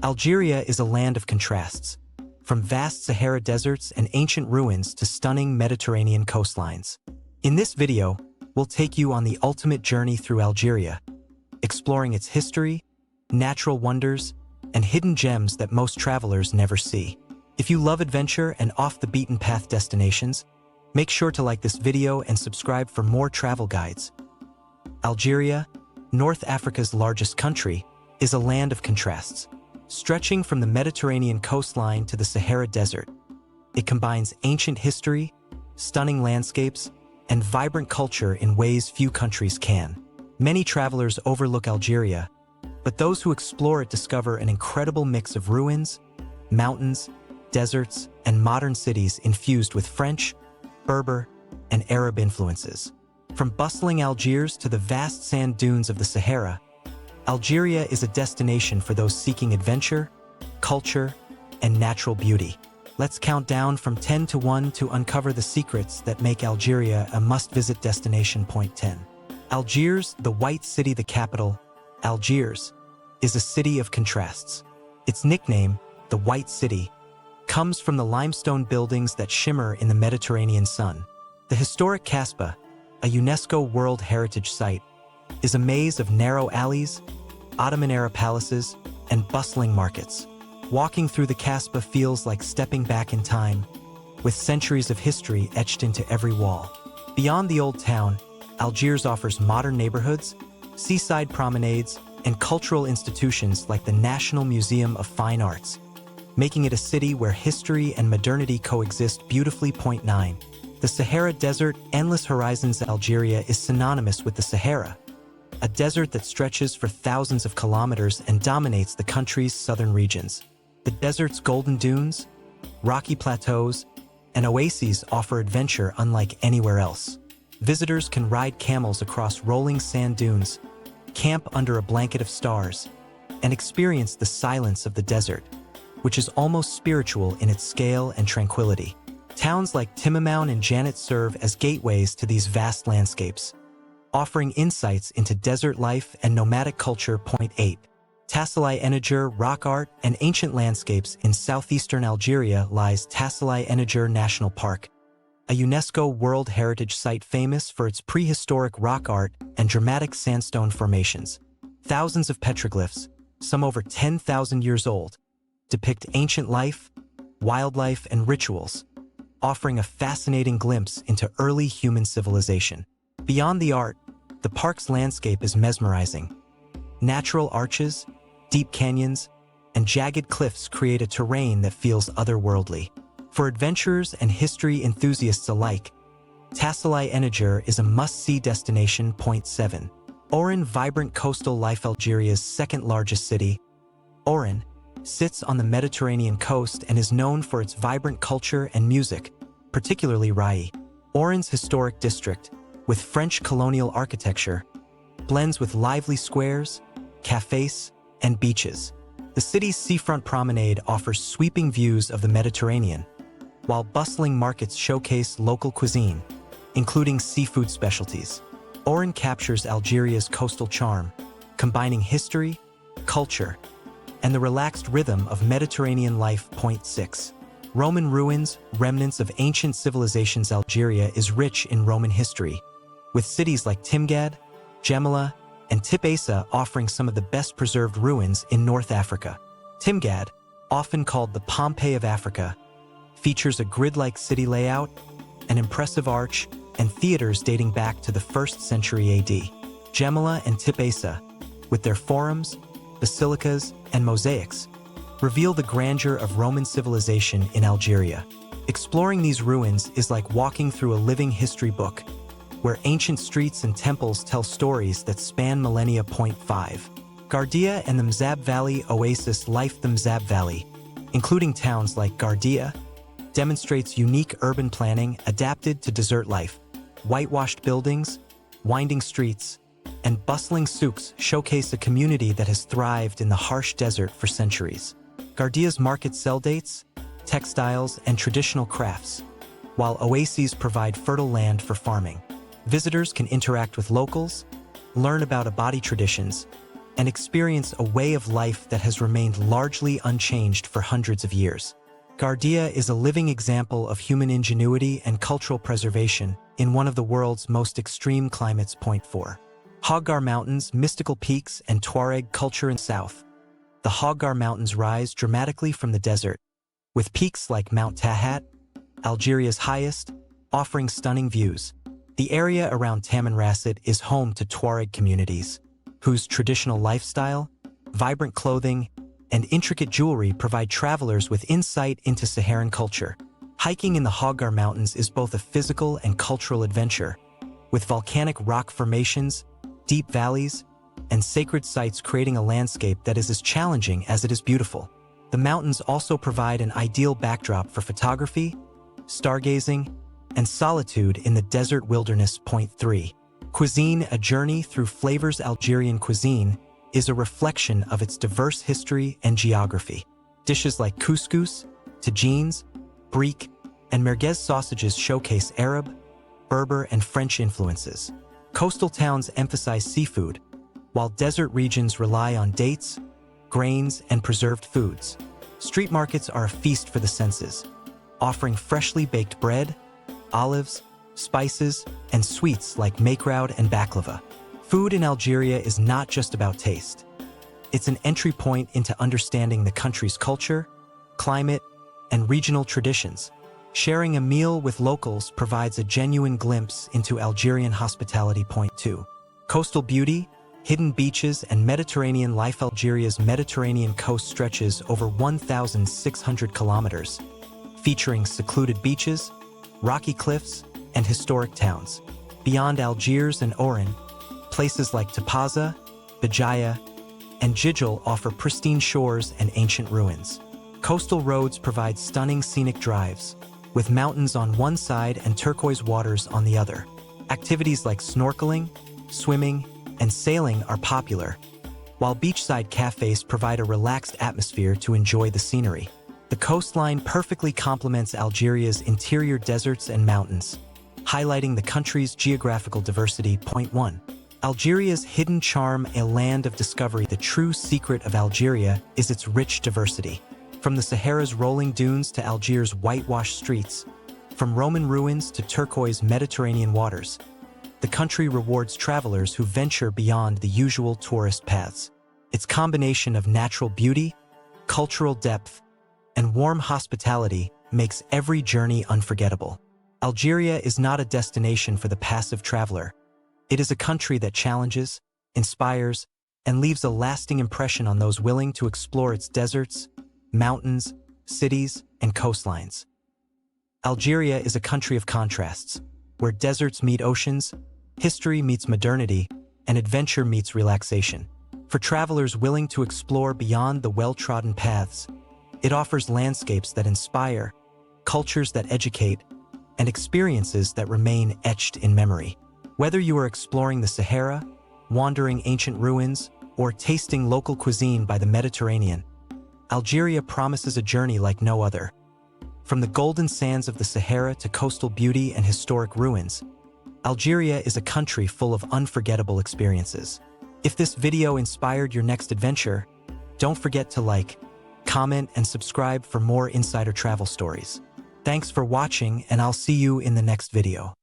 Algeria is a land of contrasts, from vast Sahara deserts and ancient ruins to stunning Mediterranean coastlines. In this video, we'll take you on the ultimate journey through Algeria, exploring its history, natural wonders, and hidden gems that most travelers never see. If you love adventure and off-the-beaten-path destinations, make sure to like this video and subscribe for more travel guides. Algeria, North Africa's largest country, is a land of contrasts. Stretching from the Mediterranean coastline to the Sahara Desert, it combines ancient history, stunning landscapes, and vibrant culture in ways few countries can. Many travelers overlook Algeria, but those who explore it discover an incredible mix of ruins, mountains, deserts, and modern cities infused with French, Berber, and Arab influences. From bustling Algiers to the vast sand dunes of the Sahara, Algeria is a destination for those seeking adventure, culture, and natural beauty. Let's count down from 10 to 1 to uncover the secrets that make Algeria a must-visit destination. Point 10. Algiers, the White City. The capital, Algiers, is a city of contrasts. Its nickname, the White City, comes from the limestone buildings that shimmer in the Mediterranean sun. The historic Casbah, a UNESCO World Heritage Site, is a maze of narrow alleys, Ottoman-era palaces, and bustling markets. Walking through the Casbah feels like stepping back in time, with centuries of history etched into every wall. Beyond the old town, Algiers offers modern neighborhoods, seaside promenades, and cultural institutions like the National Museum of Fine Arts, making it a city where history and modernity coexist beautifully. Point 9. The Sahara Desert, endless horizons. Algeria is synonymous with the Sahara, a desert that stretches for thousands of kilometers and dominates the country's southern regions. The desert's golden dunes, rocky plateaus, and oases offer adventure unlike anywhere else. Visitors can ride camels across rolling sand dunes, camp under a blanket of stars, and experience the silence of the desert, which is almost spiritual in its scale and tranquility. Towns like Timgad and Djemila serve as gateways to these vast landscapes, offering insights into desert life and nomadic culture. Point 8. Tassili-Enneger, rock art, and ancient landscapes. In southeastern Algeria lies Tassili-Enneger National Park, a UNESCO World Heritage Site famous for its prehistoric rock art and dramatic sandstone formations. Thousands of petroglyphs, some over 10,000 years old, depict ancient life, wildlife, and rituals, offering a fascinating glimpse into early human civilization. Beyond the art, the park's landscape is mesmerizing. Natural arches, deep canyons, and jagged cliffs create a terrain that feels otherworldly. For adventurers and history enthusiasts alike, Tassili-Enneger is a must-see destination. Point 7. Oran, vibrant coastal life. Algeria's second-largest city, Oran, sits on the Mediterranean coast and is known for its vibrant culture and music, particularly Rai. Oran's historic district, with French colonial architecture, blends with lively squares, cafes, and beaches. The city's seafront promenade offers sweeping views of the Mediterranean, while bustling markets showcase local cuisine, including seafood specialties. Oran captures Algeria's coastal charm, combining history, culture, and the relaxed rhythm of Mediterranean life. Point 6. Roman ruins, remnants of ancient civilizations. Algeria is rich in Roman history, with cities like Timgad, Djemila, and Tipasa offering some of the best-preserved ruins in North Africa. Timgad, often called the Pompeii of Africa, features a grid-like city layout, an impressive arch, and theaters dating back to the 1st century AD. Djemila and Tipasa, with their forums, basilicas, and mosaics, reveal the grandeur of Roman civilization in Algeria. Exploring these ruins is like walking through a living history book, where ancient streets and temples tell stories that span millennia. Point 5. Gardia and the Mzab Valley Oasis life. The Mzab Valley, including towns like Gardia, demonstrates unique urban planning adapted to desert life. Whitewashed buildings, winding streets, and bustling souks showcase a community that has thrived in the harsh desert for centuries. Gardia's markets sell dates, textiles, and traditional crafts, while oases provide fertile land for farming. Visitors can interact with locals, learn about Abadi traditions, and experience a way of life that has remained largely unchanged for hundreds of years. Gardia is a living example of human ingenuity and cultural preservation in one of the world's most extreme climates. Point 4. Hoggar Mountains, mystical peaks, and Tuareg culture in south. The Hoggar Mountains rise dramatically from the desert, with peaks like Mount Tahat, Algeria's highest, offering stunning views. The area around Tamanrasset is home to Tuareg communities, whose traditional lifestyle, vibrant clothing, and intricate jewelry provide travelers with insight into Saharan culture. Hiking in the Hoggar Mountains is both a physical and cultural adventure, with volcanic rock formations, deep valleys, and sacred sites creating a landscape that is as challenging as it is beautiful. The mountains also provide an ideal backdrop for photography, stargazing, and solitude in the desert wilderness. Point 3. Cuisine, a journey through flavors. Algerian cuisine is a reflection of its diverse history and geography. Dishes like couscous, tagines, brique, and merguez sausages showcase Arab, Berber, and French influences. Coastal towns emphasize seafood, while desert regions rely on dates, grains, and preserved foods. Street markets are a feast for the senses, offering freshly baked bread, olives, spices, and sweets like makraoud and baklava. Food in Algeria is not just about taste. It's an entry point into understanding the country's culture, climate, and regional traditions. Sharing a meal with locals provides a genuine glimpse into Algerian hospitality. Point 2. Coastal beauty, hidden beaches, and Mediterranean life. Algeria's Mediterranean coast stretches over 1,600 kilometers, featuring secluded beaches, rocky cliffs, and historic towns. Beyond Algiers and Oran, places like Tapaza, Bajaya, and Jijil offer pristine shores and ancient ruins. Coastal roads provide stunning scenic drives, with mountains on one side and turquoise waters on the other. Activities like snorkeling, swimming, and sailing are popular, while beachside cafes provide a relaxed atmosphere to enjoy the scenery. The coastline perfectly complements Algeria's interior deserts and mountains, highlighting the country's geographical diversity. Point 1. Algeria's hidden charm, a land of discovery. The true secret of Algeria is its rich diversity. From the Sahara's rolling dunes to Algiers' whitewashed streets, from Roman ruins to turquoise Mediterranean waters, the country rewards travelers who venture beyond the usual tourist paths. Its combination of natural beauty, cultural depth, and warm hospitality makes every journey unforgettable. Algeria is not a destination for the passive traveler. It is a country that challenges, inspires, and leaves a lasting impression on those willing to explore its deserts, mountains, cities, and coastlines. Algeria is a country of contrasts, where deserts meet oceans, history meets modernity, and adventure meets relaxation. For travelers willing to explore beyond the well-trodden paths, it offers landscapes that inspire, cultures that educate, and experiences that remain etched in memory. Whether you are exploring the Sahara, wandering ancient ruins, or tasting local cuisine by the Mediterranean, Algeria promises a journey like no other. From the golden sands of the Sahara to coastal beauty and historic ruins, Algeria is a country full of unforgettable experiences. If this video inspired your next adventure, don't forget to like, comment, and subscribe for more insider travel stories. Thanks for watching, and I'll see you in the next video.